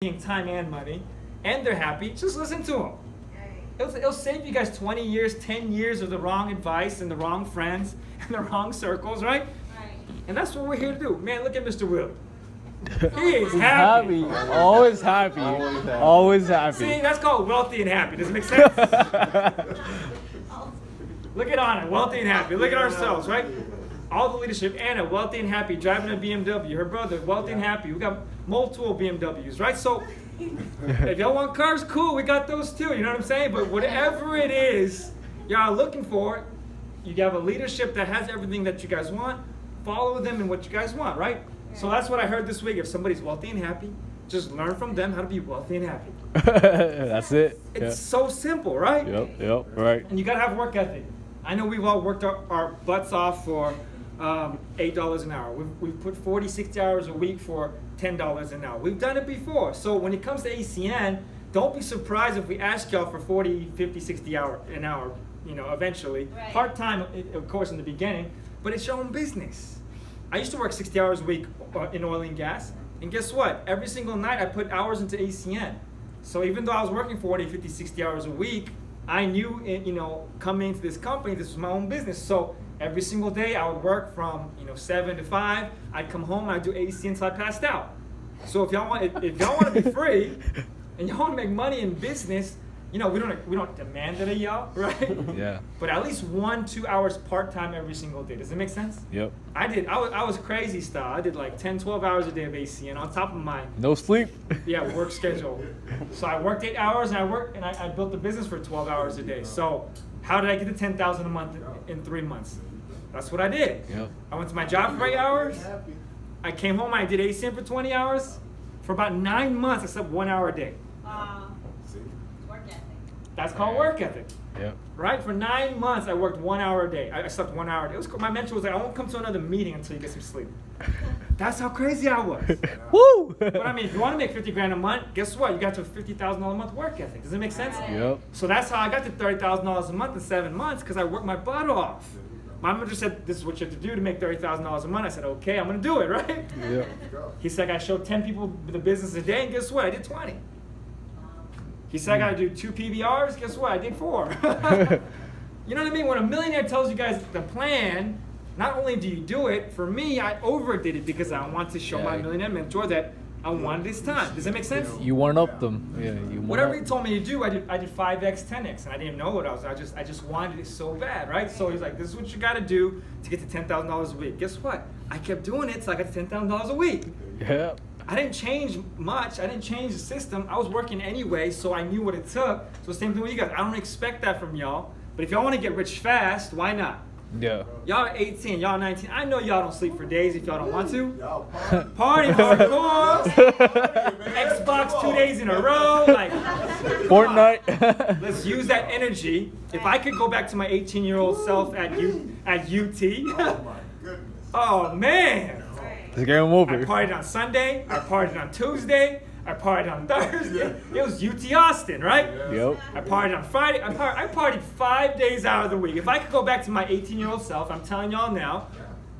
time and money, and they're happy, just listen to them. It'll save you guys 20 years, 10 years of the wrong advice and the wrong friends and the wrong circles, right? And that's what we're here to do. Man, look at Mr. Will. He is happy. Always happy. Always happy. See, that's called wealthy and happy. Does it make sense? Look at Anna, wealthy and happy. Look at ourselves, right? All the leadership. Anna, wealthy and happy, driving a BMW. Her brother, wealthy and happy. We got multiple BMWs, right? So if y'all want cars, cool, we got those too. You know what I'm saying? But whatever it is y'all are looking for, you have a leadership that has everything that you guys want. Follow them in what you guys want, right? So that's what I heard this week. If somebody's wealthy and happy, just learn from them how to be wealthy and happy. That's it. It's so simple, right? Yep, right. And you gotta have work ethic. I know we've all worked our butts off for $8 an hour. We've put 40, 60 hours a week for $10 an hour. We've done it before. So when it comes to ACN, don't be surprised if we ask y'all for 40, 50, 60 hour an hour, eventually. Right. Part-time, of course, in the beginning, but it's your own business. I used to work 60 hours a week in oil and gas, and guess what? Every single night I put hours into ACN. So even though I was working 40, 50, 60 hours a week, I knew, coming into this company, this was my own business. So every single day I would work from 7 to 5. I'd come home and I'd do ACN until I passed out. So if y'all want to be free and y'all want to make money in business, we don't demand it of y'all, right? Yeah. But at least 1-2 hours part-time every single day. Does it make sense? Yep. I was crazy style. I did like 10, 12 hours a day of ACN on top of my No sleep. work schedule. So I worked 8 hours and I built the business for 12 hours a day. So how did I get to $10,000 a month in 3 months? That's what I did. Yep. I went to my job for 8 hours. I came home, I did ACN for 20 hours. For about 9 months, I slept 1 hour a day. Work ethic. That's called work ethic. Yep. Right? For 9 months, I worked 1 hour a day. I slept 1 hour a day. It was cool. My mentor was like, I won't come to another meeting until you get some sleep. That's how crazy I was. Woo! But I mean, if you want to make 50 grand a month, guess what? You got to a $50,000 a month work ethic. Does it make sense? Yep. So that's how I got to $30,000 a month in 7 months, because I worked my butt off. My manager said, this is what you have to do to make $30,000 a month. I said, okay, I'm going to do it, right? Yep. He said, I showed 10 people the business a day, and guess what? I did 20. He said, I got to do 2 PBRs. Guess what? I did 4. You know what I mean? When a millionaire tells you guys the plan, not only do you do it, for me, I overdid it because I want to show my millionaire mentor that I wanted this time. Does that make sense? You one up them. Yeah. You Whatever he told me to do, I did 5x, 10x, and I didn't know what I was. I just wanted it so bad, right? So he's like, this is what you got to do to get to $10,000 a week. Guess what? I kept doing it, so I got to $10,000 a week. Yeah. I didn't change much. I didn't change the system. I was working anyway, so I knew what it took. So same thing with you guys. I don't expect that from y'all. But if y'all want to get rich fast, why not? Yeah. Y'all are 18, y'all are 19. I know y'all don't sleep for days if y'all don't want to. Party hardcore. Xbox 2 days in a row. Like, Fortnite. let's use that energy. If I could go back to my 18-year-old self at UT. Oh, man. It's game I over. partied on Sunday. I partied on Tuesday. I partied on Thursday. It was UT Austin, right? Yep. I partied on Friday. I partied 5 days out of the week. If I could go back to my 18-year-old self, I'm telling y'all now,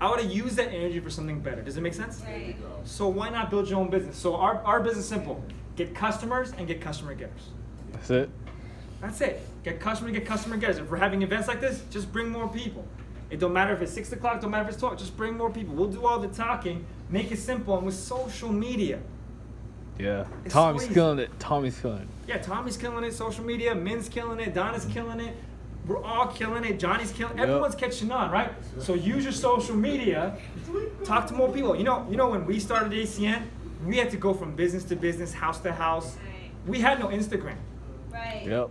I would have used that energy for something better. Does it make sense? Right. So why not build your own business? So our business is simple. Get customers and get customer getters. That's it. That's it. Get customer getters. If we're having events like this, just bring more people. It don't matter if it's 6 o'clock, don't matter if it's 12, just bring more people. We'll do all the talking, make it simple, and with social media. Yeah. It's Tommy's so easy. killing it. Tommy's killing it. Yeah, Tommy's killing it, social media, Min's killing it, Donna's killing it, we're all killing it, Johnny's killing it, Yep. everyone's catching on, right? So use your social media, talk to more people. You know when we started ACN, we had to go from business to business, house to house. Right. We had no Instagram. Right. Yep.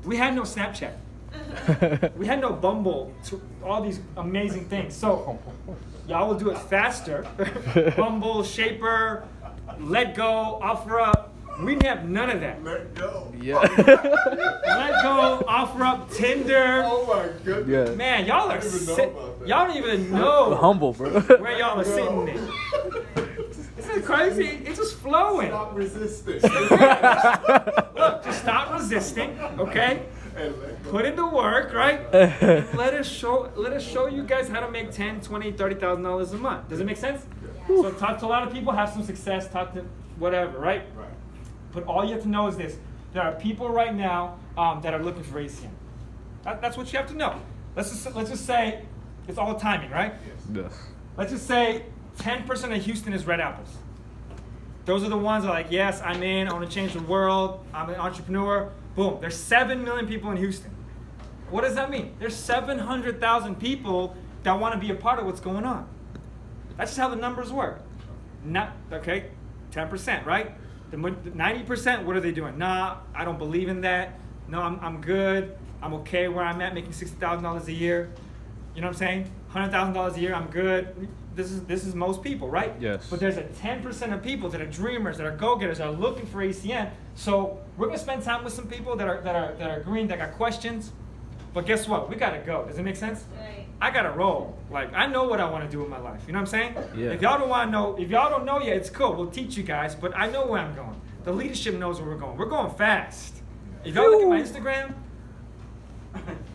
We had no Snapchat. We had no Bumble, all these amazing things. So y'all will do it faster. Bumble, Shaper, Let Go, OfferUp. We didn't have none of that. Let go. Yeah. Let Go, OfferUp, Tinder. Oh my goodness. Yeah. Man, y'all are I didn't even know sick. about that. Y'all don't even know Humble, bro. where y'all are sitting in. This is crazy. It's just flowing. Stop resisting. Look, just stop resisting, okay? And let go. Put in the work, right? And let us show you guys how to make $10, $20, $30,000 a month. Does it make sense? So talk to a lot of people, have some success, talk to whatever, right? Right. But all you have to know is this. There are people right now that are looking for ACN. That's what you have to know. Let's just say it's all timing, right? Yes. Let's just say 10% of Houston is red apples. Those are the ones that are like, yes, I'm in, I want to change the world, I'm an entrepreneur. Boom, there's 7 million people in Houston. What does that mean? There's 700,000 people that want to be a part of what's going on. That's just how the numbers work. Not, okay, 10%, right? The 90%, what are they doing? Nah, I don't believe in that. No, I'm good. I'm okay where I'm at, making $60,000 a year. You know what I'm saying? $100,000 a year, I'm good. This is most people, right? Yes. But there's a 10% of people that are dreamers, that are go-getters, that are looking for ACN. So we're gonna spend time with some people that are green, that got questions. But guess what? We gotta go. Does it make sense? Right. I gotta roll. Like, I know what I want to do with my life. You know what I'm saying? Yeah. If y'all don't want to know, if y'all don't know yet, it's cool. We'll teach you guys. But I know where I'm going. The leadership knows where we're going. We're going fast. If y'all look at my Instagram,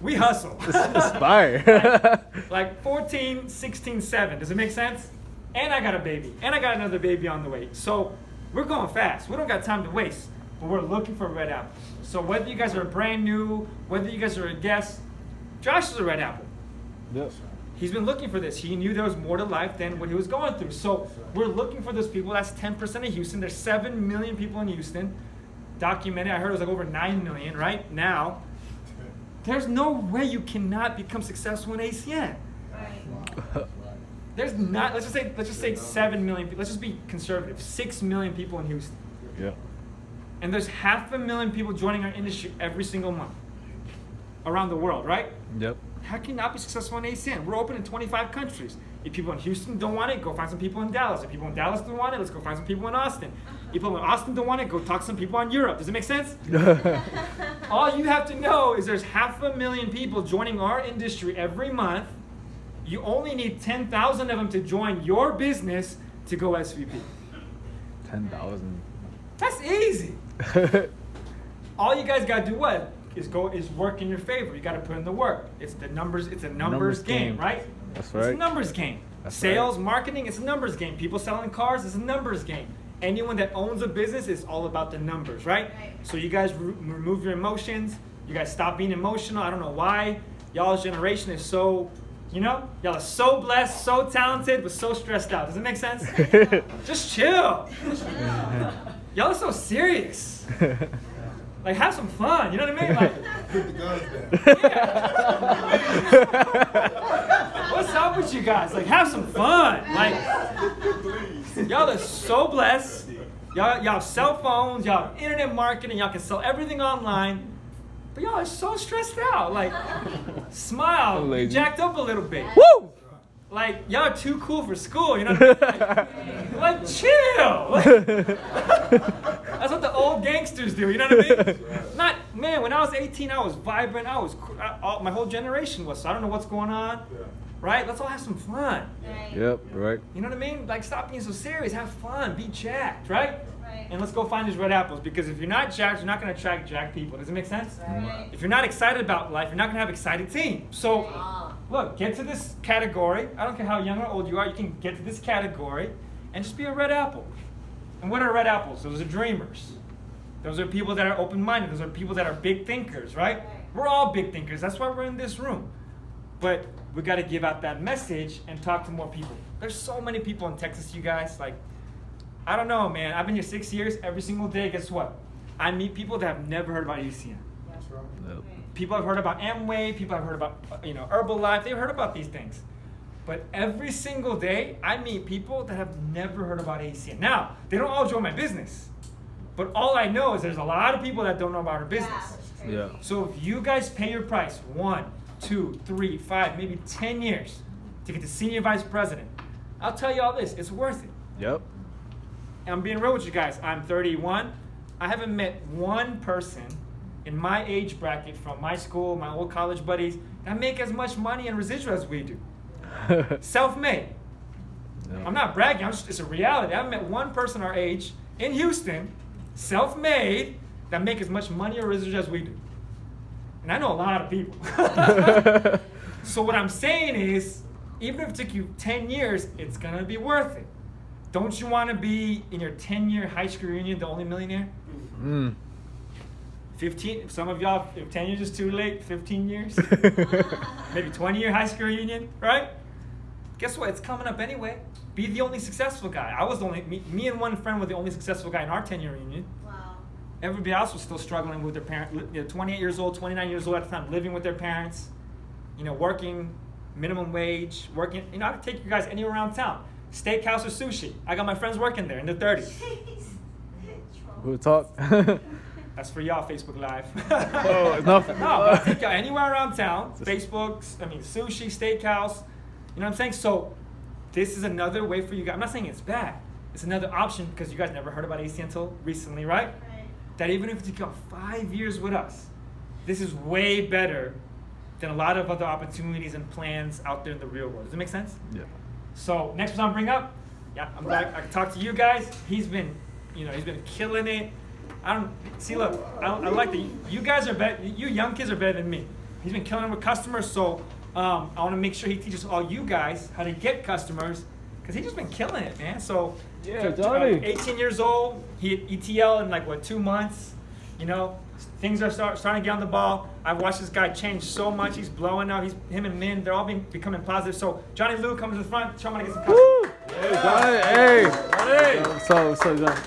we hustle. Aspire. Like 14, 16, 7. Does it make sense? And I got a baby. And I got another baby on the way. So we're going fast. We don't got time to waste. But we're looking for red apples. So whether you guys are brand new, whether you guys are a guest, Josh is a red apple. Yep. He's been looking for this. He knew there was more to life than what he was going through. So we're looking for those people. That's 10% of Houston. There's 7 million people in Houston. Documented. I heard it was like over 9 million right now. There's no way you cannot become successful in ACN. Right. There's not. Let's just say 7 million people. Let's just be conservative. 6 million people in Houston. Yep. And there's 500,000 people joining our industry every single month around the world, right? Yep. How can you not be successful in ACN? We're open in 25 countries. If people in Houston don't want it, go find some people in Dallas. If people in Dallas don't want it, let's go find some people in Austin. If people in Austin don't want it, go talk to some people in Europe. Does it make sense? All you have to know is there's 500,000 people joining our industry every month. You only need 10,000 of them to join your business to go SVP. 10,000. That's easy. All you guys gotta do what? Is work in your favor. You gotta put in the work. It's the numbers, it's a numbers game, right? That's It's right. a numbers game. That's Sales, right. marketing, it's a numbers game. People selling cars, it's a numbers game. Anyone that owns a business is all about the numbers, right? Right. So you guys remove your emotions. You guys stop being emotional. I don't know why. Y'all's generation is so, y'all are so blessed, so talented, but so stressed out. Does it make sense? Just chill. Y'all are so serious. Like, have some fun. You know what I mean? Like, Put the guns down. what's up with you guys? Like, have some fun. Like, Please. y'all are so blessed. Y'all have cell phones. Y'all have internet marketing. Y'all can sell everything online. But y'all are so stressed out. Like, smile. I'm lazy. Jacked up a little bit. Woo! Like, y'all are too cool for school. You know what I mean? Like, chill. That's what the old gangsters do. You know what I mean? Not, man, when I was 18, I was vibrant. My whole generation was. So I don't know what's going on. Right? Let's all have some fun. Right. Yep, right. You know what I mean? Like, stop being so serious. Have fun. Be jacked, right? Right. And let's go find these red apples, because if you're not jacked, you're not going to attract jacked people. Does it make sense? Right. If you're not excited about life, you're not going to have excited team. So, look, get to this category. I don't care how young or old you are. You can get to this category and just be a red apple. And what are red apples? Those are dreamers. Those are people that are open-minded. Those are people that are big thinkers, right? We're all big thinkers. That's why we're in this room. But we got to give out that message and talk to more people. There's so many people in Texas, you guys. Like, I don't know, man. I've been here 6 years. Every single day, guess what? I meet people that have never heard about ACN. Yep. People have heard about Amway. People have heard about, Herbalife. They've heard about these things. But every single day, I meet people that have never heard about ACN. Now, they don't all join my business. But all I know is there's a lot of people that don't know about our business. Yeah. So if you guys pay your price 1, 2, 3, 5, maybe 10 years to get to senior vice president, I'll tell you all this, it's worth it. Yep. And I'm being real with you guys. I'm 31. I haven't met one person in my age bracket from my school, my old college buddies, that make as much money in residual as we do. Self-made. I'm not bragging. It's a reality. I haven't met one person our age in Houston, self-made, that make as much money or residual as we do. And I know a lot of people. So what I'm saying is, even if it took you 10 years, it's gonna be worth it. Don't you want to be in your 10-year high school reunion the only millionaire? Mm. 15, some of y'all, if 10 years is too late, 15 years, maybe 20-year high school reunion, right? Guess what? It's coming up anyway. Be the only successful guy. I was the only, me and one friend were the only successful guy in our 10-year reunion. Wow. Everybody else was still struggling with their parents, 28 years old, 29 years old at the time, living with their parents, working minimum wage, working, I could take you guys anywhere around town. Steakhouse or sushi. I got my friends working there in their 30s. We'll talk. That's for y'all, Facebook Live. Oh, it's not for No, but I'll take y'all anywhere around town. Sushi, steakhouse. You know what I'm saying? So this is another way for you guys. I'm not saying it's bad. It's another option because you guys never heard about AC until recently, right? Right. That even if you go 5 years with us, this is way better than a lot of other opportunities and plans out there in the real world. Does it make sense? Yeah. So next one I'll bring up, I'm glad I can talk to you guys. He's been killing it. Look, I like that you guys are better. You young kids are better than me. He's been killing it with customers. So I want to make sure he teaches all you guys how to get customers because he's just been killing it, man. So Yeah, Johnny. 18 years old, he hit ETL in 2 months. Things are starting to get on the ball. I've watched this guy change so much. He's blowing out. Him and Min, they're all becoming positive. So Johnny Lou comes to the front. Show him how to get some customers. Woo! Hey, Johnny. Hey. Johnny. So Johnny.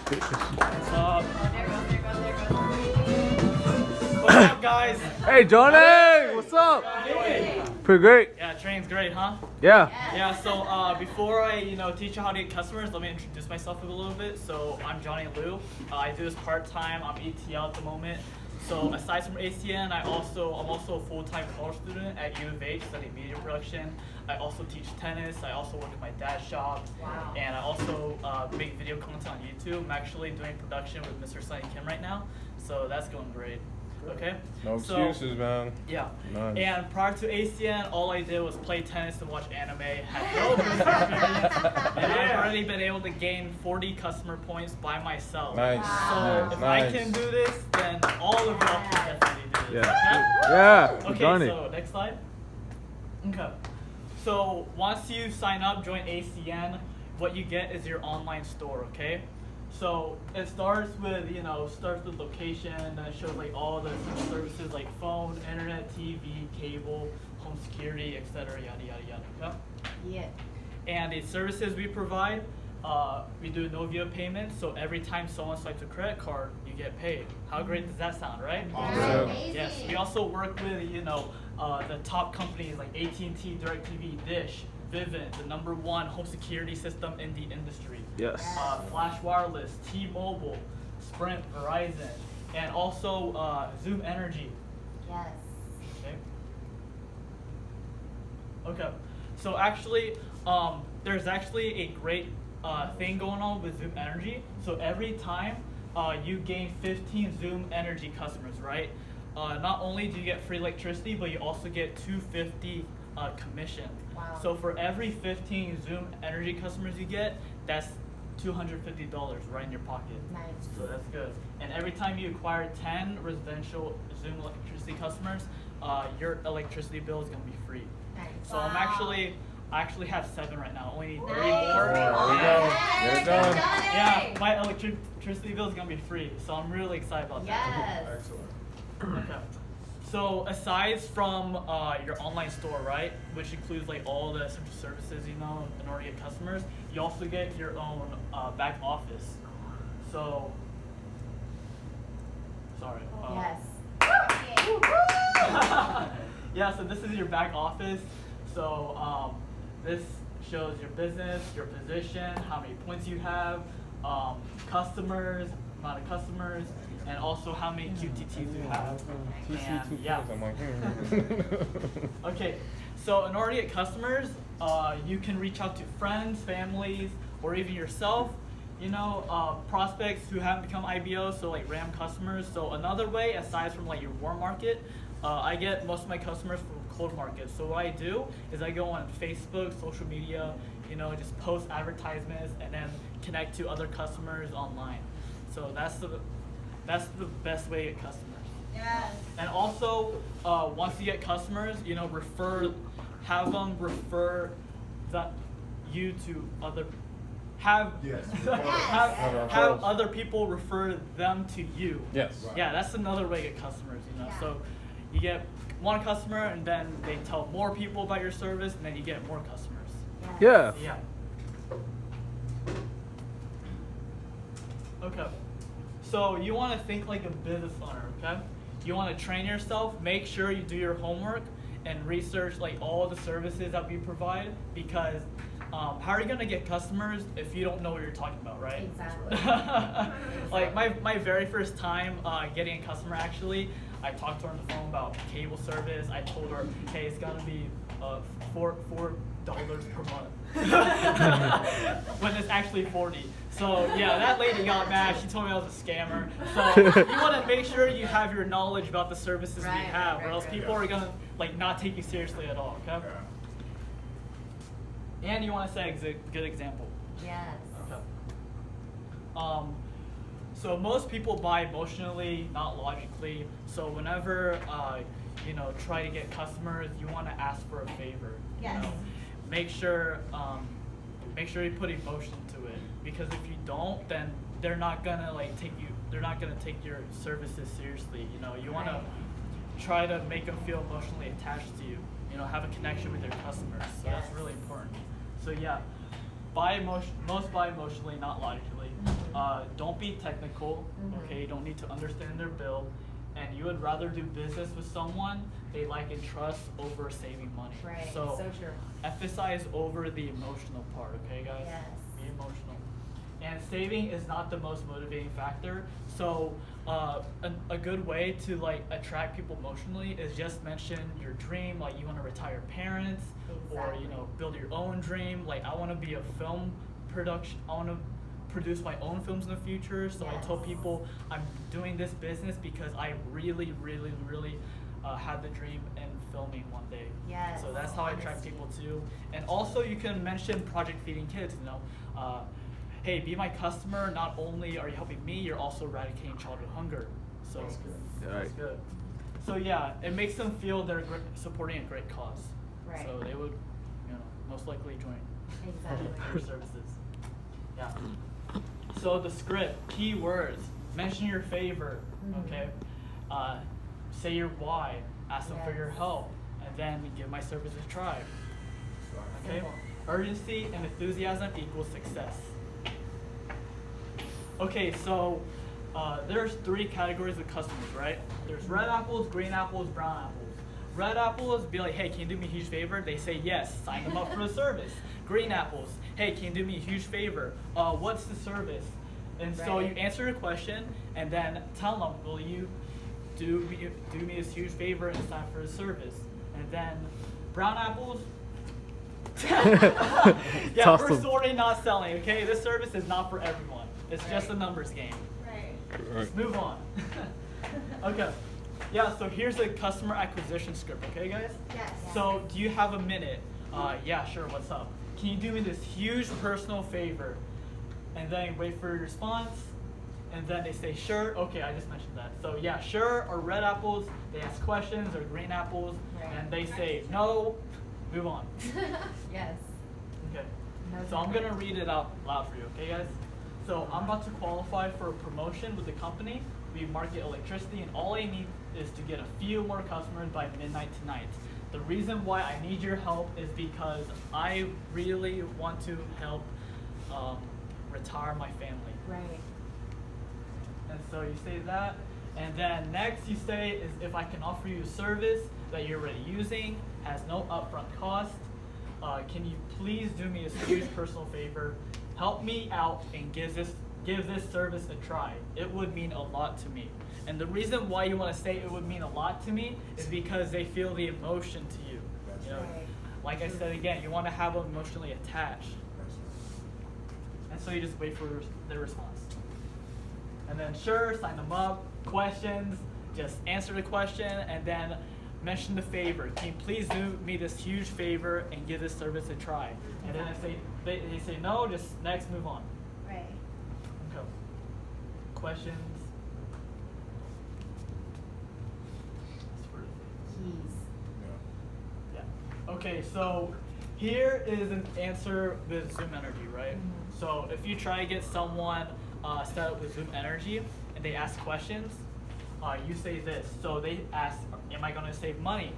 What's up, guys? Hey, Johnny. What's up? Pretty great. Yeah, training's great, huh? Yeah. Yeah, so before I, teach you how to get customers, let me introduce myself a little bit. So I'm Johnny Liu. I do this part-time. I'm ETL at the moment. So aside from ACN, I'm also a full-time college student at U of H studying media production. I also teach tennis. I also work at my dad's shop. Wow. And I also make video content on YouTube. I'm actually doing production with Mr. Sunny Kim right now. So that's going great. Okay? No So- excuses, man. Yeah. None. And prior to ACN, all I did was play tennis and watch anime. Had no business experience, and I've already been able to gain 40 customer points by myself. Nice. So Wow. if Nice. I can do this, then all of y'all can definitely do this. Yeah. Yeah. Okay, Johnny. so next slide. Okay. So once you sign up, join ACN, what you get is your online store, okay? So it starts with, location, then it shows all the services like phone, internet, TV, cable, home security, etc. Yada yada yada. Okay? Yeah. And the services we provide, we do no via payment, so every time someone swipes a credit card, you get paid. How great does that sound, right? Awesome. Amazing. Yes, we also work with, the top companies like AT&T, DirecTV, Dish, Vivint, the #1 home security system in the industry. Yes. Flash Wireless, T-Mobile, Sprint, Verizon, and also Zoom Energy. Yes. Okay. So actually, there's actually a great thing going on with Zoom Energy. So every time you gain 15 Zoom Energy customers, right? Not only do you get free electricity, but you also get $250 commission. Wow. So for every 15 Zoom Energy customers you get, that's $250 right in your pocket. Nice. So that's good. And every time you acquire 10 residential Zoom electricity customers, your electricity bill is gonna be free. Nice. So I actually have 7 right now. Only need 3 Nice. more. There we go. Get it done. Yeah, my electricity bill is gonna be free. So I'm really excited about that. Yes. Excellent. Okay. So aside from your online store, right, which includes all the essential services, in order to get customers, you also get your own back office. So, sorry. Yes. Yeah, so this is your back office. So this shows your business, your position, how many points you have, customers, amount of customers, and also how many QTTs you have. And yeah. I'm like, Okay, so in order to get customers, you can reach out to friends, families, or even yourself. Prospects who haven't become IBOs, so RAM customers. So another way, aside from your warm market, I get most of my customers from cold market. So what I do is I go on Facebook, social media, just post advertisements and then connect to other customers online. So that's the best way to get customers. Yes. And also, once you get customers, have them refer you to other have Yes. have other people refer them to you. Yes. Yeah, that's another way to get customers, you know. Yeah. So you get one customer and then they tell more people about your service and then you get more customers. Yeah. Yeah. Okay. So you want to think like a business owner, okay? You want to train yourself, make sure you do your homework and research like all the services that we provide because how are you going to get customers if you don't know what you're talking about, right? Exactly. Like my very first time getting a customer actually, I talked to her on the phone about cable service. I told her, hey, it's gonna be $4 per month. When it's actually 40. So yeah, that lady got mad. She told me I was a scammer. So you want to make sure you have your knowledge about the services we Right, have, right, or else right. people are gonna like not take you seriously at all. Okay. And you want to set a good example. Yes. Okay. So most people buy emotionally, not logically. So whenever you know, try to get customers, you want to ask for a favor. Yes. You know? Make sure you put emotion to it because if you don't, then they're not gonna like take you. They're not gonna take your services seriously. You know, you want to try to make them feel emotionally attached to you. You know, have a connection with your customers. So that's Yes. really important. So yeah, most buy emotionally, not logically. Don't be technical. Mhm. Okay, you don't need to understand their bill, and you would rather do business with someone they like and trust over saving money. Right. So, So true. emphasize over the emotional part. Okay, guys. Yes. Be emotional. And saving is not the most motivating factor. So a good way to like attract people emotionally is just mention your dream, like you want to retire parents, or Exactly. you know build your own dream. Like I want to be a film production. I want to produce my own films in the future. So I tell Yes. people I'm doing this business because I really, really, really had the dream in filming one day. Yes. So that's how I attract Honesty. people too. And also you can mention Project Feeding Kids, you know. Hey, be my customer. Not only are you helping me, you're also eradicating childhood hunger. So That's good. That's Right. good. So yeah, it makes them feel they're supporting a great cause. Right. So they would, you know, most likely join Exactly. your services. Yeah. So the script, keywords, mention your favor, Mhm. okay? Say your why, ask them for your Yes. help, and then give my service a try. Okay? Simple. Urgency and enthusiasm equals success. Okay, so there's 3 categories of customers, right? There's red apples, green apples, brown apples. Red apples be like, hey, can you do me a huge favor? They say yes, sign them up for the service. Green apples, hey, can you do me a huge favor? What's the service? And so you Right. answer the question and then tell them, will you do me this huge favor and sign for the service? And then brown apples, yeah, we're Awesome. sorting, not selling, okay? This service is not for everyone. It's just a numbers game. Right. Let's move on. Okay. Yeah, so here's a customer acquisition script, okay, guys? Yes. So, do you have a minute? Yeah, sure, what's up? Can you do me this huge personal favor? And then wait for a response. And then they say, sure. Okay, I just mentioned that. So, yeah, sure, or red apples, they ask questions, or green apples, Right. and they say, no, move on. Yes. Okay. No So I'm different. gonna read it out loud for you, okay guys? So I'm about to qualify for a promotion with the company. We market electricity and all I need is to get a few more customers by midnight tonight. The reason why I need your help is because I really want to help retire my family. Right. And so you say that, and then next you say is if I can offer you a service that you're already using, has no upfront cost. Can you please do me a huge personal favor? Help me out and give this service a try. It would mean a lot to me. And the reason why you want to say it would mean a lot to me is because they feel the emotion to you. You know, Right. like I said again, you want to have them emotionally attached. And so you just wait for their response. And then sure, sign them up, questions, just answer the question, and then mention the favor. Can you please do me this huge favor and give this service a try? And then they say no, just next, move on. Right. Okay. Questions? Keys. Yeah. Okay, so here is an answer with Zoom Energy, right? So if you try to get someone set up with Zoom Energy and they ask questions, you say this. So they ask, am I going to save money?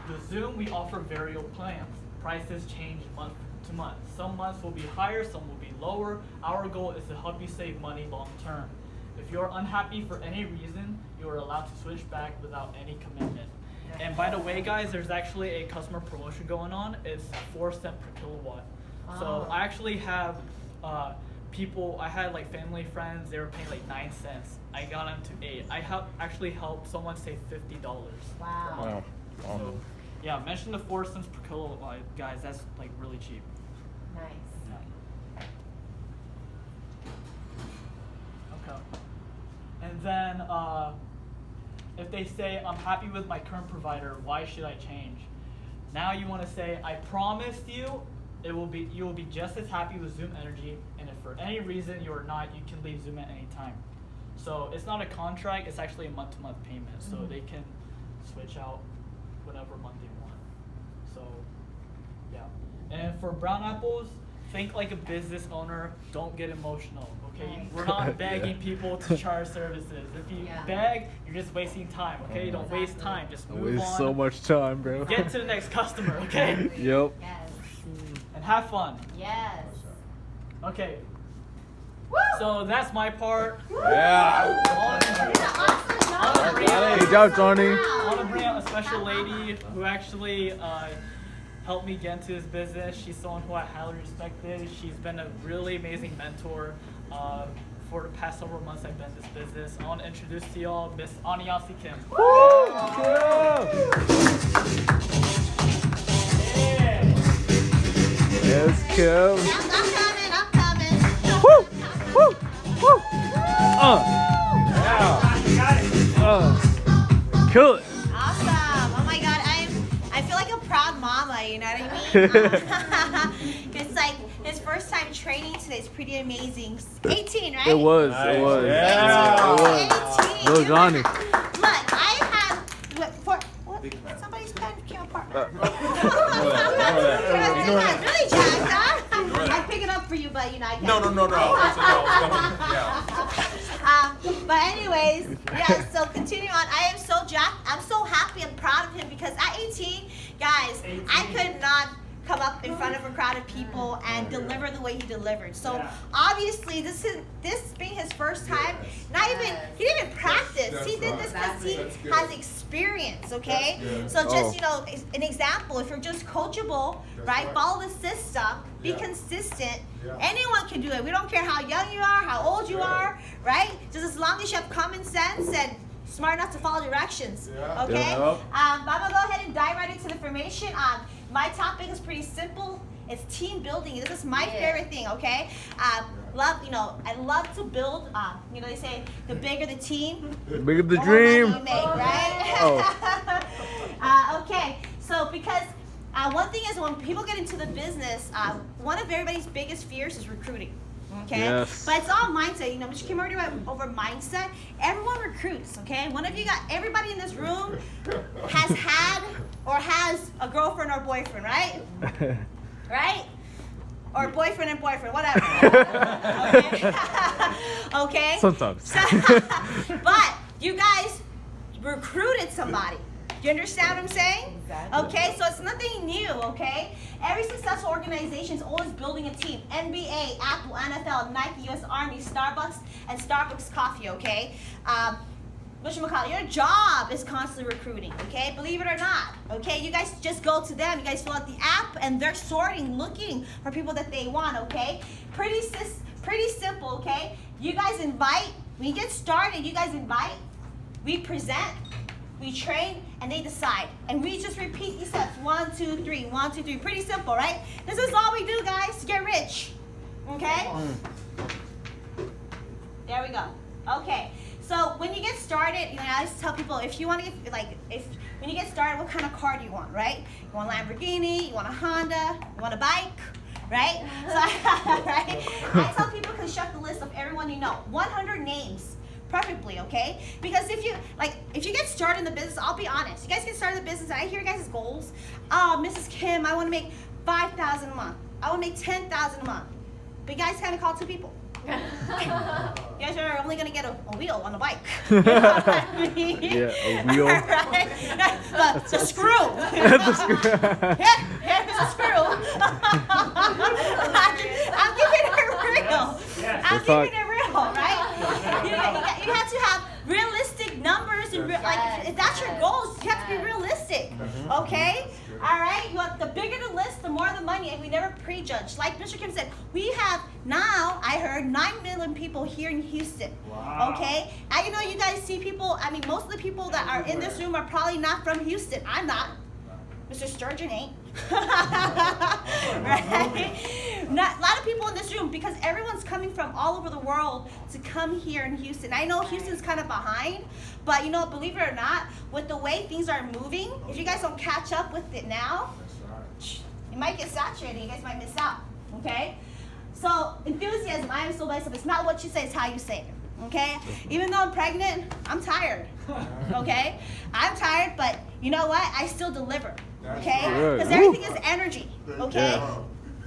With Zoom, we offer variable plans. Prices change month to month. Some months will be higher, some will be lower. Our goal is to help you save money long term. If you're unhappy for any reason, you are allowed to switch back without any commitment. And by the way, guys, there's actually a customer promotion going on. It's 4 cents per kilowatt. So I actually have people, I had like family friends, they were paying like 9 cents. I got them to 8. I actually helped someone save $50 per Wow. month. Wow. So yeah, mention the 4 cents per kilowatt, guys. That's like really cheap. Nice. Yeah. Okay. And then if they say, I'm happy with my current provider, why should I change? Now you want to say, I promised you you will be just as happy with Zoom Energy, and if for any reason you are not, you can leave Zoom at any time. So it's not a contract, it's actually a month-to-month payment. So they can switch out whatever month they want. So yeah. And for brown apples, think like a business owner, don't get emotional. Okay, Right. we're not begging people to charge services. If you Yeah. beg, you're just wasting time. Okay, don't waste Exactly. time. Just I move waste on. so much time, bro. Get to the next customer. Okay, Yep. Yes. and have fun. Yes. Okay, Woo! so that's my part. Yeah. Awesome job. Good job, Johnny. I want to bring out a special lady who actually helped me get into this business. She's someone who I highly respected. She's been a really amazing mentor for the past several months I've been in this business. I want to introduce to y'all Miss Aniyasi Kim. Yes, Kim. I'm coming. Woo! Woo! Woo! Kill it. Awesome! Oh my God, I feel like a proud mama. You know what I mean? It's like his first time training today. It's pretty amazing. 18, right? It was. Nice. It was. Yeah. It was. 18. Little Johnny. Look, I have what? Somebody's pen came apart. Ignore that. Ignore that. Really, Jack? Huh? I pick it up for you, but you know I can't. No. But anyways, yeah, so continue on. I am so jacked. I'm so happy and proud of him because at 18, guys, I could not come up in front of a crowd of people and deliver the way he delivered. So Yeah. obviously this being his first time, he didn't even practice. He did this because he has experience, okay? So just, an example, if you're just coachable, right? Follow the system, be consistent. Anyone can do it. We don't care how young you are, how old you are, right? Just as long as you have common sense and smart enough to follow directions, okay? Yep. I'm gonna go ahead and dive right into the information. My topic is pretty simple. It's team building. This is my favorite thing, okay? I love to build. They say the bigger the team, Bigger the more money dream. you make, right? Okay, so because one thing is when people get into the business, one of everybody's biggest fears is recruiting. Okay, Yes. but it's all mindset. Mr. Kim already went over mindset. Everyone recruits. Okay, everybody in this room has had or has a girlfriend or boyfriend, right? Right? Or boyfriend and boyfriend, whatever. Okay. Okay. Sometimes. But you guys recruited somebody. You understand what I'm saying? Exactly. Okay, so it's nothing new, okay? Every successful organization is always building a team. NBA, Apple, NFL, Nike, US Army, Starbucks, and Starbucks coffee, okay? Your job is constantly recruiting, okay? Believe it or not, okay? You guys just go to them. You guys fill out the app, and they're sorting, looking for people that they want, okay? Pretty simple, okay? You guys invite. When you get started, you guys invite. We present. We train, and they decide. And we just repeat these steps. 1, 2, 3, 1, 2, 3. Pretty simple, right? This is all we do, guys, to get rich. Okay? There we go. Okay. So when you get started, I always tell people when you get started, what kind of car do you want, right? You want a Lamborghini, you want a Honda, you want a bike, right? So I tell people to construct a list of everyone you know, 100 names. Preferably, okay? Because if you get started in the business, I'll be honest. You guys get started in the business, and I hear you guys' goals. Oh, Mrs. Kim, I want to make $5,000 a month. I want to make $10,000 a month. But you guys kind of call 2 people. You guys are only gonna get a wheel on the bike. Yeah, a wheel. Right? The screw. The screw. Here's a screw. I'm keeping it real. I'm keeping it real, right? You have to have realistic numbers and like if that's your goals, you have to be realistic. Okay? All right. You want the bigger the list, the more the money, and we never prejudge. Like Mr. Kim said, we have now, I heard, 9 million people here in Houston. Wow. Okay? I know you guys see people. I mean, most of the people that are in this room are probably not from Houston. I'm not. Mr. Sturgeon ain't. Right? A lot of people in this room because everyone's coming from all over the world to come here in Houston. I know Houston's kind of behind, but you know, believe it or not, with the way things are moving, if you guys don't catch up with it now, it might get saturated. You guys might miss out. Okay? So enthusiasm, I am so myself. It's not what you say, it's how you say it. Okay? Even though I'm pregnant, I'm tired. Okay? I'm tired, but you know what? I still deliver. Okay? Good. Because everything is energy. Okay? Yeah.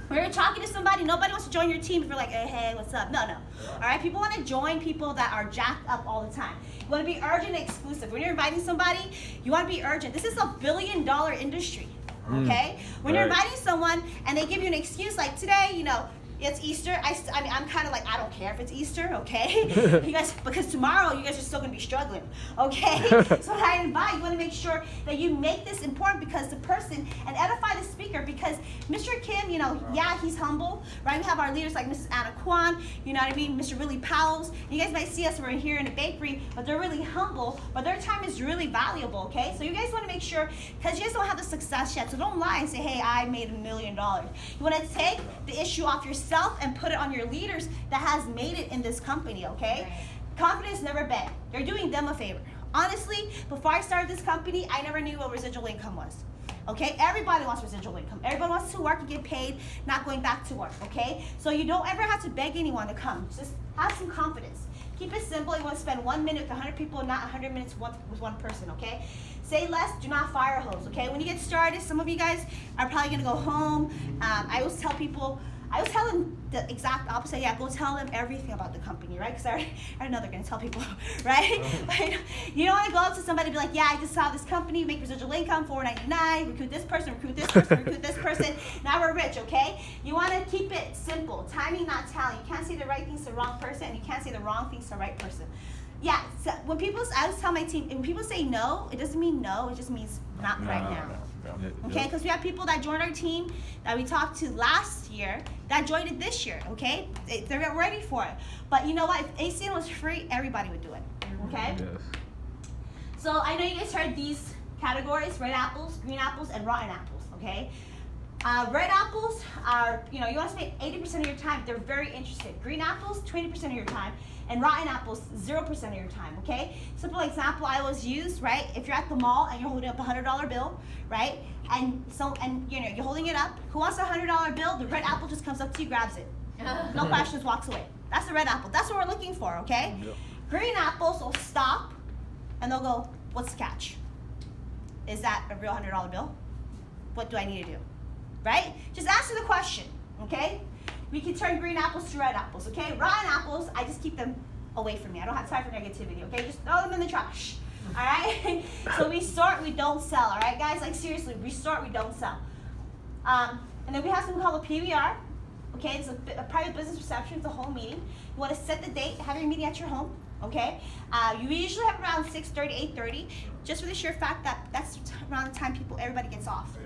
When you're talking to somebody, nobody wants to join your team if you're like, hey, what's up? No. All right? People want to join people that are jacked up all the time. You want to be urgent and exclusive. When you're inviting somebody, you want to be urgent. This is a $1 billion industry. Okay? When you're inviting someone and they give you an excuse like today, you know, it's Easter. I mean, I'm kind of like, I don't care if it's Easter, okay? You guys, because tomorrow you guys are still going to be struggling, okay? So when I invite, you want to make sure that you make this important because the person, and edify the speaker because Mr. Kim, you know, yeah, he's humble, right? We have our leaders like Mrs. Anna Kwan, you know what I mean? Mr. Willie Powell's. You guys might see us, we're here in the bakery, but they're really humble, but their time is really valuable, okay? So you guys want to make sure, because you guys don't have the success yet, so don't lie and say, hey, I made $1 million. You want to take the issue off yourself and put it on your leaders that has made it in this company, okay? Right. Confidence never beg. You're doing them a favor. Honestly, before I started this company, I never knew what residual income was. Okay? Everybody wants residual income. Everybody wants to work and get paid, not going back to work, okay? So you don't ever have to beg anyone to come. Just have some confidence. Keep it simple. You want to spend 1 minute with 100 people, not 100 minutes with one person, okay? Say less, do not fire hose, okay? When you get started, some of you guys are probably going to go home. I always tell people, I was telling the exact opposite. Yeah, go tell them everything about the company, right? Because I know they're going to tell people, right? But you don't want to go up to somebody and be like, yeah, I just saw this company, make residual income, $4.99, recruit this person, recruit this person, recruit this person. Now we're rich, okay? You want to keep it simple. Timing, not talent. You can't say the right things to the wrong person, and you can't say the wrong things to the right person. Yeah, so when people, I always tell my team, when people say no, it doesn't mean no, it just means not right now. Okay, because we have people that joined our team that we talked to last year that joined it this year, okay? They're ready for it. But you know what? If ACN was free, everybody would do it, okay? Yes. So I know you guys heard these categories, red apples, green apples, and rotten apples, okay? Red apples are, you know, you want to spend 80% of your time. They're very interested. Green apples, 20% of your time. And rotten apples, 0% of your time, okay? Simple example I always use, right? If you're at the mall and you're holding up a $100 bill, right? And you know, you're holding it up. Who wants a $100 bill? The red apple just comes up to you, grabs it. No questions, walks away. That's the red apple. That's what we're looking for, okay? Yep. Green apples will stop and they'll go, what's the catch? Is that a real $100 bill? What do I need to do? Right? Just answer the question, okay? We can turn green apples to red apples, okay? Rotten apples, I just keep them away from me. I don't have time for negativity, okay? Just throw them in the trash, all right? So we sort, we don't sell, all right, guys? Like, seriously, we sort, we don't sell. And then we have something called a PBR, okay? It's a private business reception. It's a whole meeting. You want to set the date, have your meeting at your home, okay? You usually have around 6:30, 8:30, just for the sheer fact that that's around the time everybody gets off.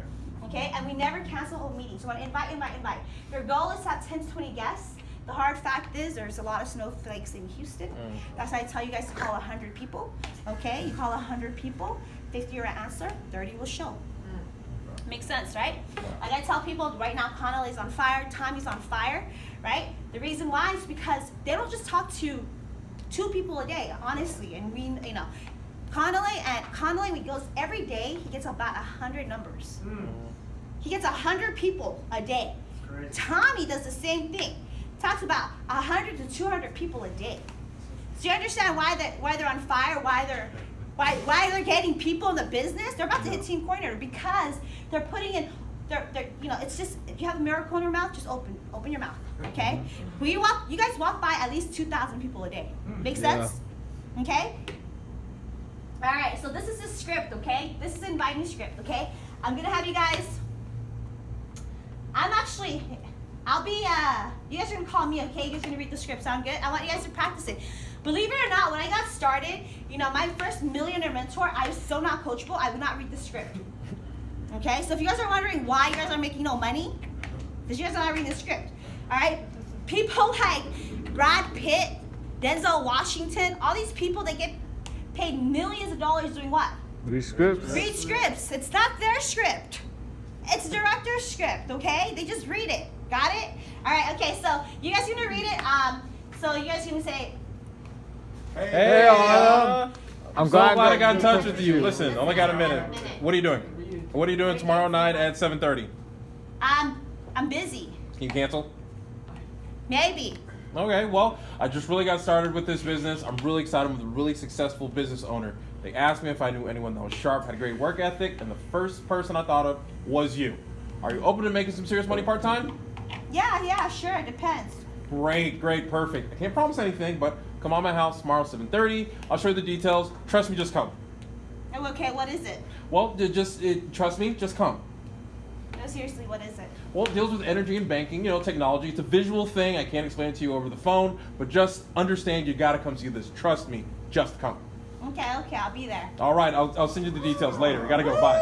Okay, and we never cancel whole meetings. So when invite. Your goal is to have 10 to 20 guests. The hard fact is there's a lot of snowflakes in Houston. That's why I tell you guys to call 100 people. Okay, you call 100 people, 50 are answer, 30 will show. Makes sense, right? Like I tell people right now, Connolly's on fire, Tommy's on fire, right? The reason why is because they don't just talk to 2 people a day, honestly, and we, you know, Connolly, when he goes every day, he gets about 100 numbers. He gets 100 people a day. Tommy does the same thing. Talks about 100 to 200 people a day. So you understand why they're on fire, why they're getting people in the business? They're about to hit team coordinator because they're they're you know, it's just, if you have a miracle in your mouth, just open your mouth, okay? When you guys walk by at least 2,000 people a day. Make sense? Okay? All right, so this is the script, okay? This is inviting script, okay? I'm gonna have you guys, you guys are gonna call me, okay? You guys are gonna read the script, sound good? I want you guys to practice it. Believe it or not, when I got started, you know, my first millionaire mentor, I was so not coachable, I would not read the script. Okay, so if you guys are wondering why you guys are making no money, because you guys are not reading the script, all right? People like Brad Pitt, Denzel Washington, all these people, they get paid millions of dollars doing what? Read scripts. Read scripts. It's not their script. It's director's script, okay? They just read it. Got it? All right, okay, so you guys gonna read it. So you guys gonna say, Hey, I'm So glad glad I got in touch with you. Listen, only got a minute. What are you doing? What are you doing tomorrow night at 7:30? I'm busy. Can you cancel? Maybe. Okay, well, I just really got started with this business. I'm really excited. I'm a really successful business owner. They asked me if I knew anyone that was sharp, had a great work ethic, and the first person I thought of was you. Are you open to making some serious money part-time? Yeah, sure, it depends. Great, perfect. I can't promise anything, but come on my house tomorrow 7:30. I'll show you the details. Trust me, just come. Okay, what is it? Well, trust me, just come. No, seriously, what is it? Well, it deals with energy and banking, technology. It's a visual thing. I can't explain it to you over the phone, but just understand you gotta come see this. Trust me, just come. Okay, I'll be there. All right, I'll send you the details later. I gotta go. Bye.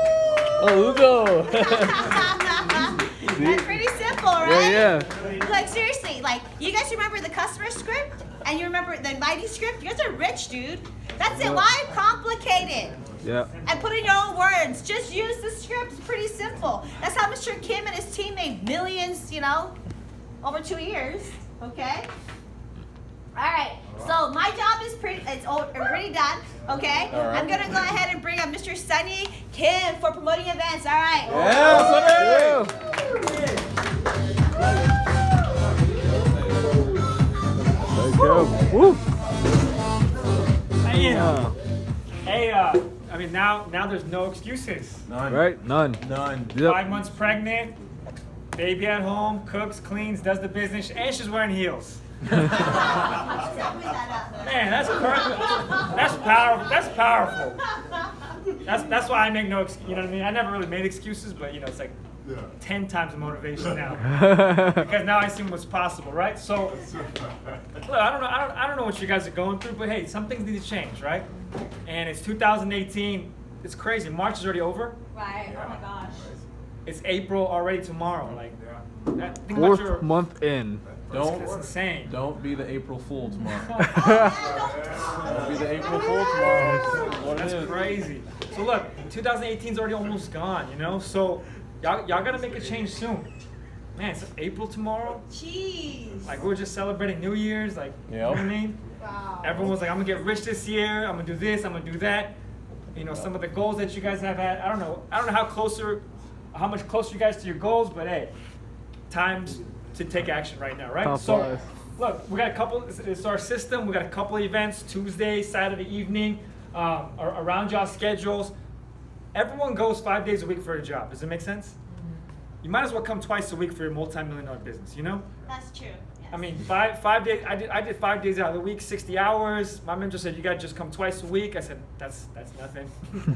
Oh, Ugo. That's pretty simple, right? Yeah. Like seriously, like you guys remember the customer script and you remember the inviting script? You guys are rich, dude. That's it. Why complicate it? Yeah. And put in your own words. Just use the script. It's pretty simple. That's how Mr. Kim and his team made millions, over 2 years. Okay? All right. So my job is already done. Okay? All right. I'm going to go ahead and bring up Mr. Sunny Kim for promoting events. All right? Yeah, There you go. Woo. Hey, I mean, now there's no excuses. None. Right? None. None. Yep. 5 months pregnant, baby at home, cooks, cleans, does the business, and she's wearing heels. Bring that up. Man, that's powerful. That's powerful. That's why I make no excuse. You know what I mean? I never really made excuses, but it's like 10 times the motivation now because now I see what's possible, right? So, look, I don't know what you guys are going through, but hey, some things need to change, right? And it's 2018. It's crazy. March is already over. Right. Oh my gosh. It's April already tomorrow. Like, think about your. Fourth month in. That's insane. Don't be the April Fool tomorrow. Oh, Don't be the April Fool tomorrow. That's what it That's is. crazy. So look, 2018 is already almost gone, So y'all gotta make a change soon. Man, it's April tomorrow. Jeez. Like we're just celebrating New Year's. Like, you know what I mean? Wow. Everyone was like, I'm gonna get rich this year. I'm gonna do this. I'm gonna do that. Some of the goals that you guys have had. I don't know how much closer you guys to your goals, but hey, times to take action right now, right? Top So, five. look, we got a couple. It's our system. We got a couple of events Tuesday, Saturday evening, around y'all's schedules. Everyone goes 5 days a week for a job. Does it make sense? You might as well come twice a week for your multi-million-dollar business. That's true. Yes. I mean, five days. I did 5 days out of the week, 60 hours. My mentor said you gotta just come twice a week. I said that's nothing.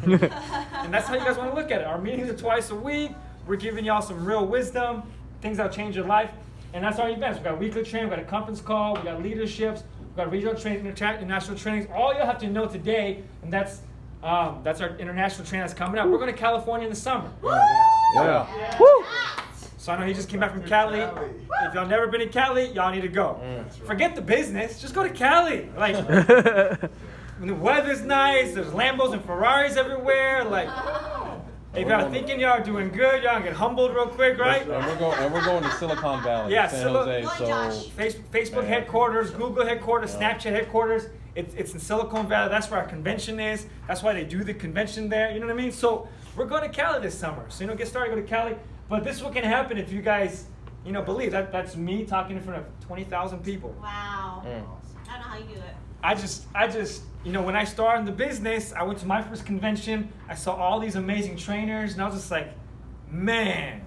And that's how you guys want to look at it. Our meetings are twice a week. We're giving y'all some real wisdom, things that'll change your life. And that's our events. We got weekly training, we got a conference call, we got leaderships, we got regional training, international trainings. All you have to know today, and that's our international training that's coming up. We're going to California in the summer. Yeah. So I know he just came back from Cali. If y'all never been to Cali, y'all need to go. Forget the business, just go to Cali. Like, when the weather's nice, there's Lambos and Ferraris everywhere. Like, if y'all thinking y'all are doing good, y'all get humbled real quick, right? And we're going to Silicon Valley, Yeah, San Jose. Josh. So Facebook headquarters, Google headquarters, Snapchat headquarters. It's in Silicon Valley. That's where our convention is. That's why they do the convention there. You know what I mean? So we're going to Cali this summer. So get started, go to Cali. But this is what can happen if you guys, believe that. That's me talking in front of 20,000 people. Wow. I don't know how you do it. I just, when I started in the business, I went to my first convention. I saw all these amazing trainers, and I was just like, man,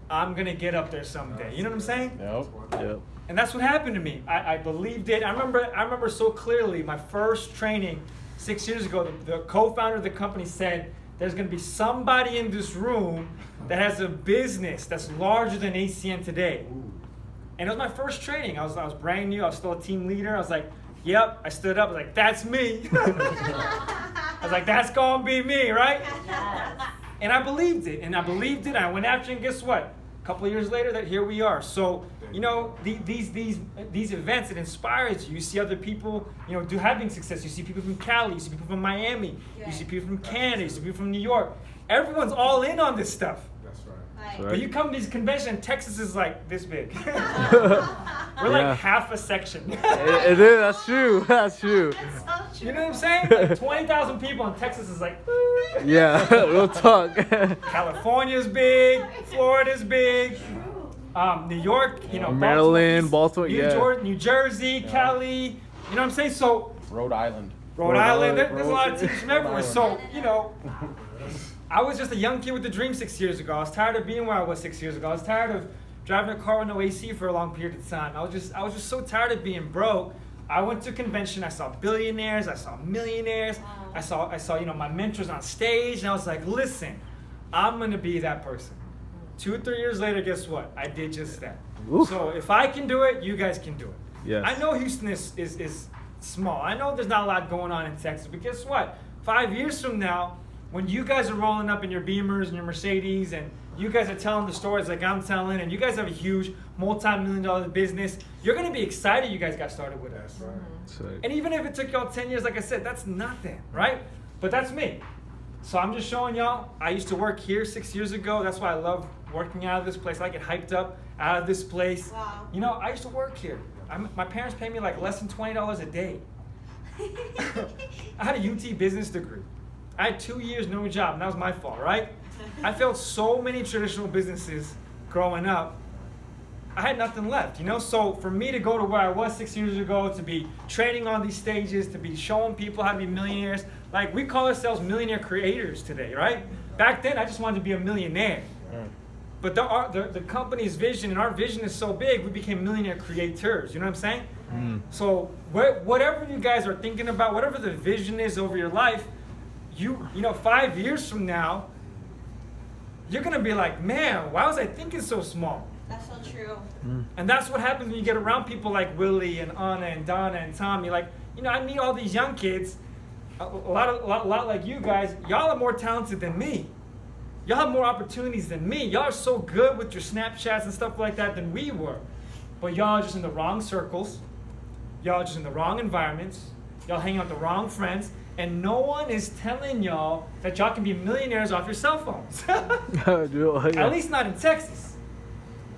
I'm gonna get up there someday. You know what I'm saying? Yep. Yep. And that's what happened to me. I believed it. I remember so clearly my first training 6 years ago. The co-founder of the company said, "There's going to be somebody in this room that has a business that's larger than ACN today." And it was my first training. I was brand new. I was still a team leader. I was like, "Yep." I stood up. I was like, "That's me." I was like, "That's gonna be me, right?" Yes. And I believed it. And I went after it. And guess what? A couple of years later, that here we are. So, you know, these events, it inspires you. You see other people, you know, having success. You see people from Cali. You see people from Miami. You see people from Canada. You see people from New York. Everyone's all in on this stuff. Right. Right. But you come to these conventions, and Texas is like this big. We're Yeah. like half a section. It is. That's true. That's true. That's so true. You know what I'm saying? Like 20,000 people, and Texas is like. Yeah. Real talk. California's big. Florida's big. New York, you know, Maryland, Baltimore, New yeah. York, New Jersey, Cali. You know what I'm saying? So Rhode Island. Rhode Island, there's a lot of teams from everywhere. Island. So, you know, I was just a young kid with a dream 6 years ago. I was tired of being where I was 6 years ago. I was tired of driving a car with no AC for a long period of time. I was just so tired of being broke. I went to a convention. I saw billionaires. I saw millionaires. I saw you know, my mentors on stage, and I was like, listen, I'm gonna be that person. 2 or 3 years later, guess what? I did just that. Oof. So if I can do it, you guys can do it. Yes. I know Houston is small. I know there's not a lot going on in Texas, but guess what? 5 years from now, when you guys are rolling up in your Beamers and your Mercedes, and you guys are telling the stories like I'm telling, and you guys have a huge multi-million-dollar business, you're gonna be excited you guys got started with us. Sick. And even if it took y'all 10 years, like I said, that's nothing, right? But that's me. So I'm just showing y'all, I used to work here 6 years ago. That's why I love working out of this place. I get hyped up out of this place. Wow. You know, I used to work here. My parents paid me like less than $20 a day. I had a UT business degree. I had 2 years, no job, and that was my fault, right? I failed so many traditional businesses growing up. I had nothing left, you know? So for me to go to where I was 6 years ago, to be training on these stages, to be showing people how to be millionaires, like we call ourselves millionaire creators today, right? Back then, I just wanted to be a millionaire. But the company's vision and our vision is so big, we became millionaire creators, you know what I'm saying? So whatever you guys are thinking about, whatever the vision is over your life, you know, 5 years from now, you're gonna be like, man, why was I thinking so small? That's so true. And that's what happens when you get around people like Willie and Anna and Donna and Tommy. Like, you know, I meet all these young kids, a lot like you guys. Y'all are more talented than me. Y'all have more opportunities than me. Y'all are so good with your Snapchats and stuff like that than we were. But y'all are just in the wrong circles. Y'all are just in the wrong environments. Y'all hang out with the wrong friends. And no one is telling y'all that y'all can be millionaires off your cell phones. At least not in Texas.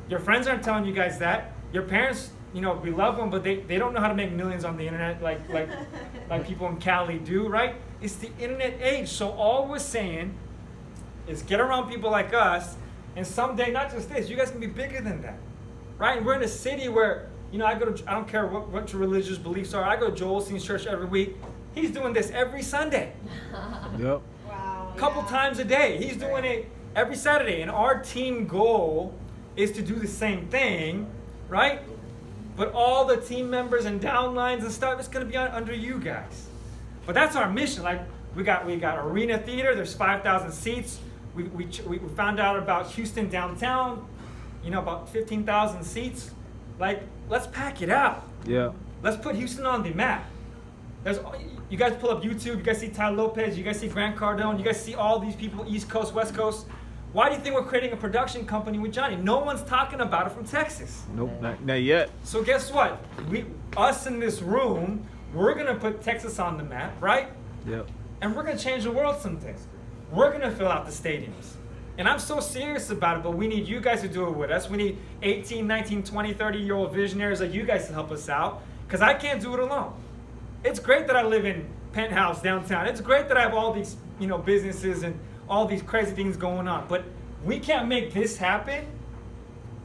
Your friends aren't telling you guys that. Your parents, you know, we love them, but they don't know how to make millions on the internet like people in Cali do, right? It's the internet age. So all we're saying is get around people like us, and someday, not just this, you guys can be bigger than that, right? And we're in a city where, you know, I don't care what your religious beliefs are. I go to Joel Osteen's church every week. He's doing this every Sunday. Yep. Wow. Couple times a day. He's doing it every Saturday. And our team goal is to do the same thing, right? But all the team members and downlines and stuff, it's gonna be under you guys. But that's our mission. Like we got Arena Theater. There's 5,000 seats. We found out about Houston downtown. You know, about 15,000 seats. Like, let's pack it out. Yeah. Let's put Houston on the map. You guys pull up YouTube, you guys see Ty Lopez, you guys see Grant Cardone, you guys see all these people, East Coast, West Coast. Why do you think we're creating a production company with Johnny? No one's talking about it from Texas. Nope. Not yet. So guess what? Us in this room, we're gonna put Texas on the map, right? Yep. And we're gonna change the world someday. We're gonna fill out the stadiums. And I'm so serious about it, but we need you guys to do it with us. We need 18, 19, 20, 30-year-old visionaries like you guys to help us out, because I can't do it alone. It's great that I live in Penthouse downtown. It's great that I have all these, you know, businesses and all these crazy things going on. But we can't make this happen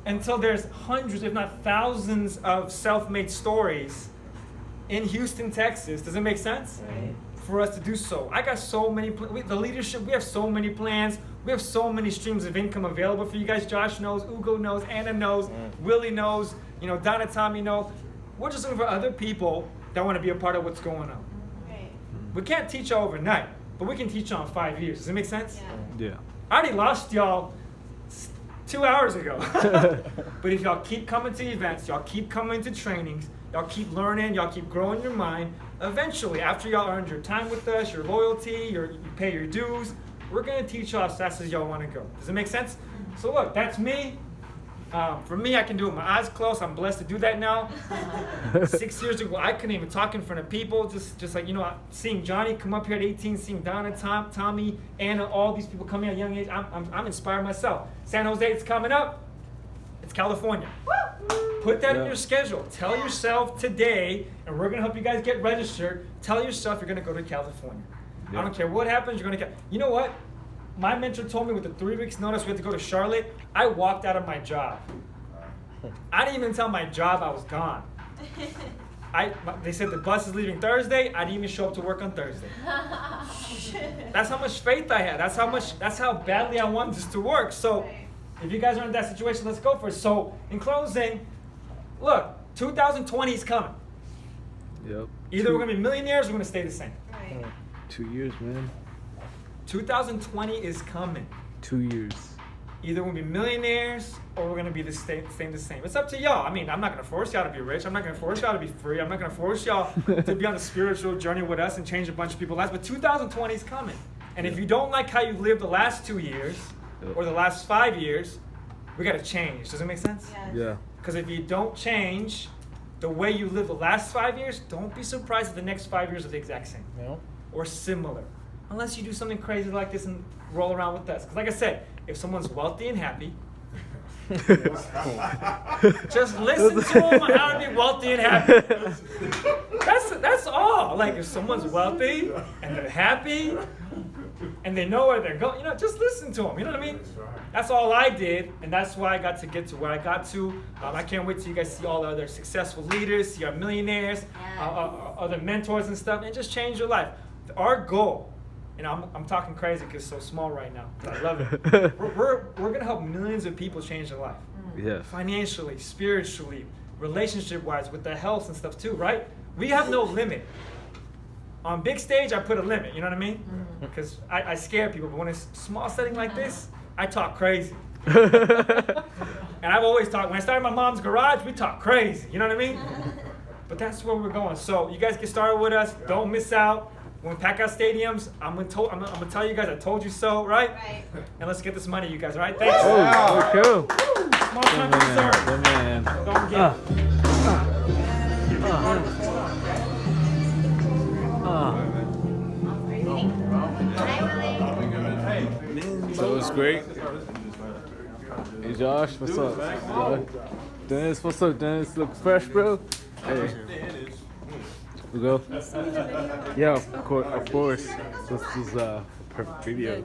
until there's hundreds, if not thousands, of self-made stories in Houston, Texas. Does it make sense? Right. for us to do so. I got so many, the leadership, we have so many plans. We have so many streams of income available for you guys. Josh knows, Ugo knows, Anna knows, Willie knows, you know, Donna, Tommy know. We're just looking for other people that want to be a part of what's going on. Right. We can't teach you overnight, but we can teach you in 5 years. Does that make sense? Yeah. Yeah. I already lost y'all 2 hours ago. But if y'all keep coming to events, y'all keep coming to trainings, y'all keep learning, y'all keep growing your mind, eventually, after y'all earned your time with us, your loyalty, you pay your dues, we're going to teach y'all as fast as y'all want to go. Does it make sense? So look, that's me. For me, I can do it with my eyes closed. I'm blessed to do that now. 6 years ago, I couldn't even talk in front of people. Just like, you know, seeing Johnny come up here at 18, seeing Donna, Tommy, Anna, all these people coming at a young age, I'm inspired myself. San Jose, it's coming up. It's California. Put that in your schedule. Tell yourself today, and we're going to help you guys get registered. Tell yourself you're going to go to California. I don't care what happens, you're going to get. You know what? My mentor told me with the 3 weeks notice we had to go to Charlotte, I walked out of my job. I didn't even tell my job I was gone. They said the bus is leaving Thursday. I didn't even show up to work on Thursday. That's how much faith I had. That's how badly I wanted this to work. So if you guys are in that situation, let's go for it. So in closing, look, 2020 is coming. Yep. Either we're gonna be millionaires or we're gonna stay the same. Right. 2 years, man. 2020 is coming. 2 years. Either we're gonna be millionaires or we're gonna be staying the same. It's up to y'all. I mean, I'm not gonna force y'all to be rich. I'm not gonna force y'all to be free. I'm not gonna force y'all to be on a spiritual journey with us and change a bunch of people's lives. But 2020 is coming. And if you don't like how you lived the last 2 years or the last 5 years, we gotta change. Does it make sense? Yes. Yeah. Because if you don't change the way you live the last 5 years, don't be surprised if the next 5 years are the exact same or similar. Unless you do something crazy like this and roll around with us. Because like I said, if someone's wealthy and happy, just listen to them on how to be wealthy and happy. That's all. Like if someone's wealthy and they're happy and they know where they're going, you know, just listen to them. You know what I mean? That's all I did, and that's why I got to get to where I got to. I can't wait till you guys see all the other successful leaders, see our millionaires, other mentors and stuff, and just change your life. Our goal, and I'm talking crazy because it's so small right now, but I love it. We're gonna help millions of people change their life. Yeah. Financially, spiritually, relationship-wise, with their health and stuff too, right? We have no limit. On big stage, I put a limit, you know what I mean? Because I scare people, but when it's a small setting like this, I talk crazy. And I've always talked, when I started my mom's garage, we talk crazy, you know what I mean? But that's where we're going. So you guys get started with us, don't miss out. When we pack out stadiums, I'm gonna tell you guys I told you so, right? Right. And let's get this money, you guys, all right? Thanks. Oh, cool. Small time to serve. Good man. Don't forget. So it was great. Hey Josh, what's up? Dennis, what's up? Dennis, look fresh, bro. Hey. We go. Yeah, of course. This is a perfect video.